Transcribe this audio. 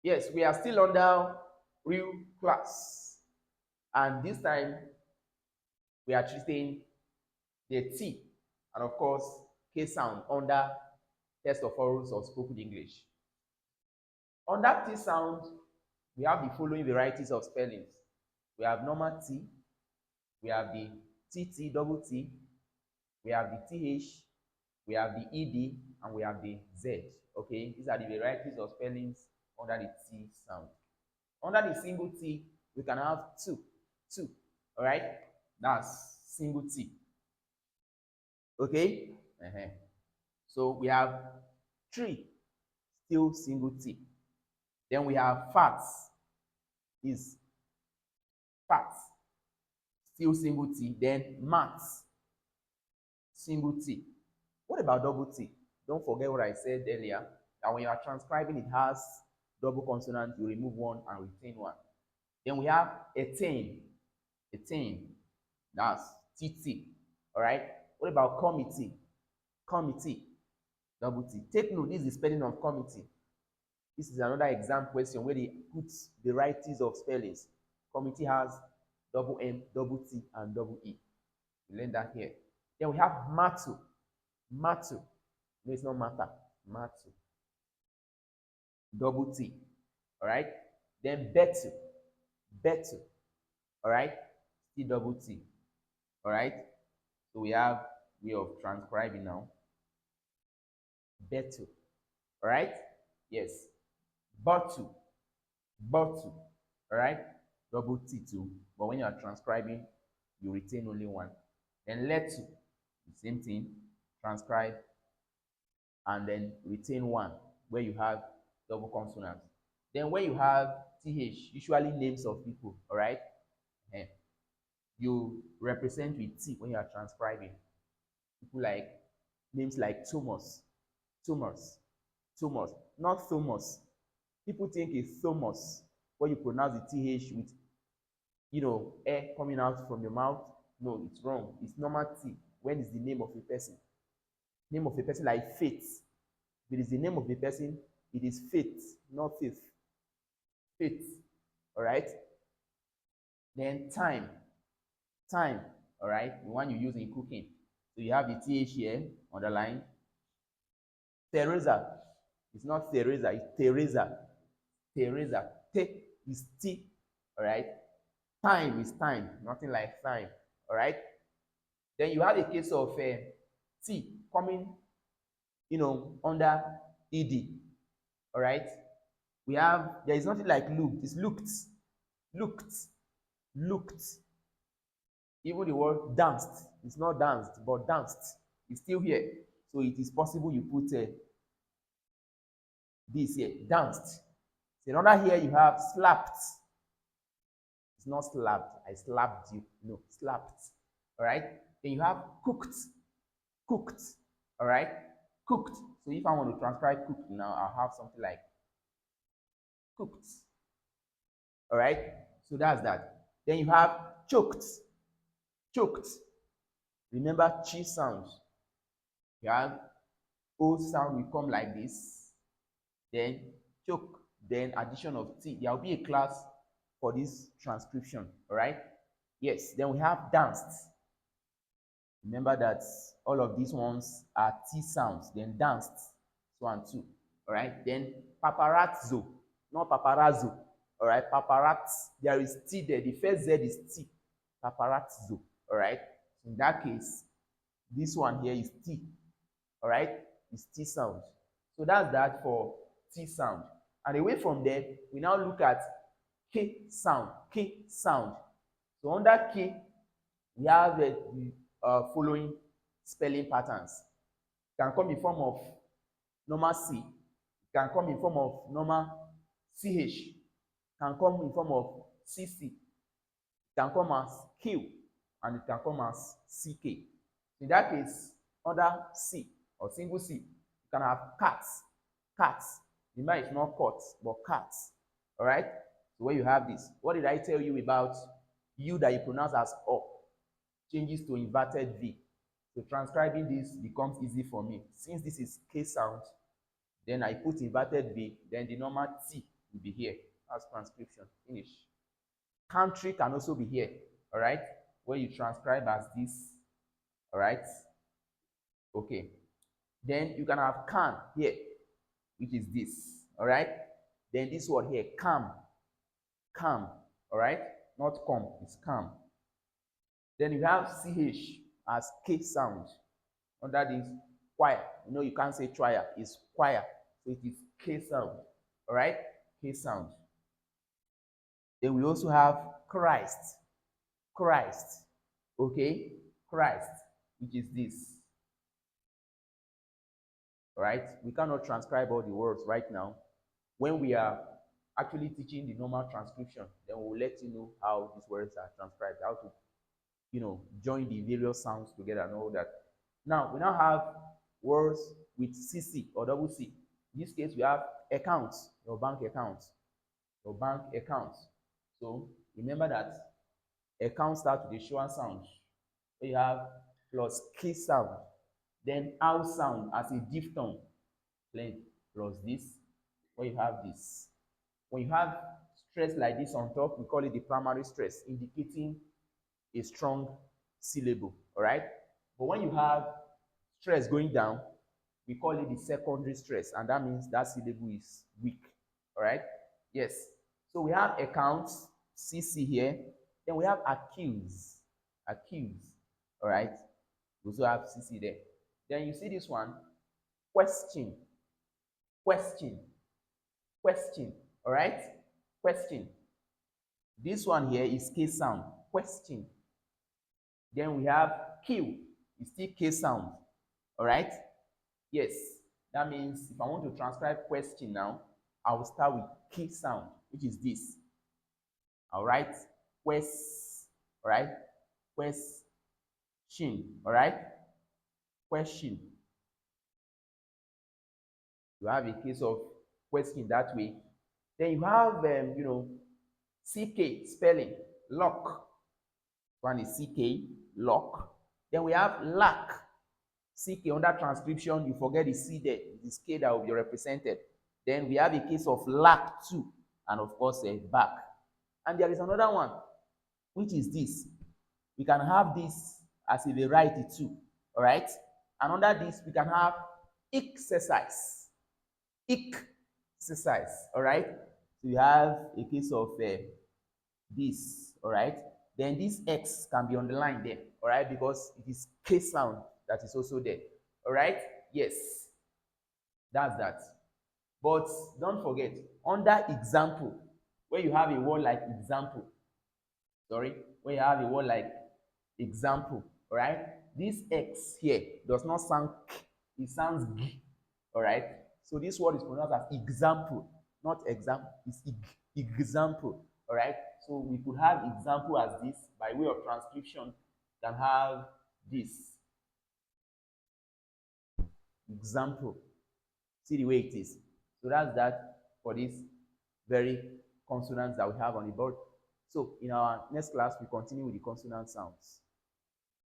Yes, we are still under real class. And this time we are treating the T and of course K sound under test of oral rules of spoken English. Under T sound, we have the following varieties of spellings. We have normal T, we have the TT double T, we have the TH, we have the ED, and we have the Z. Okay, these are the varieties of spellings under the T sound. Under the single T, we can have two. All right, that's single T. Okay, so we have three, still single T. Then we have fats, is fats, still single T. Then maths, single T. What about double T? Don't forget what I said earlier, that when you are transcribing, it has double consonant, you remove one and retain one. Then we have attain, that's TT. All right. What about committee? Committee, double T. Take note, this is the spelling of committee. This is another exam question where they put varieties of spellings. Committee has double M, double T, and double E. We learn that here. Then we have matu. Matu. No, it's not matter. Matu. Double T. All right. Then betu. Betu. All right. Still double T. All right. So we have way of transcribing now. Betu. All right. Yes. Bottle. Bottle. All right. Double T too. But when you are transcribing, you retain only one. Then letu. The same thing. Transcribe and then retain one where you have double consonants. Then when you have TH, usually names of people, all right? You represent with T when you are transcribing. People like names like Thomas, Thomas, Thomas, not Thomas. People think it's Thomas when you pronounce the TH with, air coming out from your mouth. No, it's wrong. It's normal T when it's the name of a person. Name of a person like Faith. If it is the name of a person, it is Faith, not Faith. Faith. All right? Then time. Time. All right? The one you use in cooking. So you have the TH here on the line. Teresa. It's not Teresa, it's Teresa. Teresa. T is T. All right? Time is time. Nothing like time. All right? Then you have a case of T coming, under ED. All right? There is nothing like looked. It's looked. Looked. Looked. Even the word danced. It's not danced, but danced. It's still here. So it is possible you put this here, danced. So another here you have slapped. It's not slapped. I slapped you. No, slapped. All right? Then you have cooked. Cooked. All right? Cooked. So if I want to transcribe cooked now, I'll have something like cooked. All right? So that's that. Then you have choked. Choked. Remember chi sounds. You have O sound will come like this. Then choke. Then addition of T. There will be a class for this transcription. All right? Yes. Then we have danced. Remember that all of these ones are T sounds. Then danced. So and two. All right? Then paparazzo. Not paparazzo. All right? Paparazzo. There is T there. The first Z is T. Paparazzo. All right? In that case, this one here is T. All right? It's T sound. So that's that for T sound. And away from there, we now look at K sound. K sound. So under K, we have the following spelling patterns. It can come in form of normal C. It can come in form of normal CH. It can come in form of CC. It can come as Q. And it can come as CK. In that case, under C or single C, you can have cats. Cats. Remember, it's not cats, but cats. All right? So where you have this, what did I tell you about U that you pronounce as O? Changes to inverted V. So transcribing this becomes easy for me. Since this is K sound, then I put inverted V, then the normal T will be here. That's transcription. Finish. Country can also be here. All right. Where you transcribe as this. All right. Okay. Then you can have can here, which is this. All right. Then this word here, calm. Calm. All right. Not come. It's calm. Then you have ch as k sound. Under this choir. You know, you can't say choir. It's choir. So it is k sound. All right. K sound. Then we also have Christ. Christ. Okay. Christ, which is this. All right. We cannot transcribe all the words right now. When we are actually teaching the normal transcription, then we'll let you know how these words are transcribed, how to, you know, join the various sounds together and all that. Now, we now have words with CC or double C. In this case, we have accounts, your bank accounts, your bank accounts. So remember that account starts with a short sound. So you have plus K sound, then ow sound as a diphthong, then plus this. When you have this, when you have stress like this on top, we call it the primary stress, indicating a strong syllable. All right. But when you have stress going down, we call it the secondary stress, and that means that syllable is weak. All right. Yes. So we have accounts, CC here. Then we have accuse. Accuse. All right. We also have CC there. Then you see this one, question. Question. Question. All right. Question. This one here is K sound. Question. Then we have Q. It's still K sound. All right. Yes. That means if I want to transcribe question now, I will start with K sound, which is this. All right. Quest. All right. Question. All right. Question. You have a case of question that way. Then you have, you know, CK spelling, lock. One is CK, lock. Then we have lack. CK under transcription, you forget the C there. It is K that will be represented. Then we have a case of lack too, and of course a back. And there is another one, which is this. We can have this as a variety too. All right. And under this, we can have exercise. Exercise. All right. So you have a case of this. All right. Then this X can be underlined there. All right, because it is K sound that is also there. All right. Yes. That's that. But don't forget, under example, when you have a word like example, when you have a word like example, all right, this X here does not sound K, it sounds G, all right? So this word is pronounced as example, not example, it's example, all right? So we could have example as this, by way of transcription, can have this. Example. See the way it is. So that's that for this very consonants that we have on the board. So in our next class, we continue with the consonant sounds.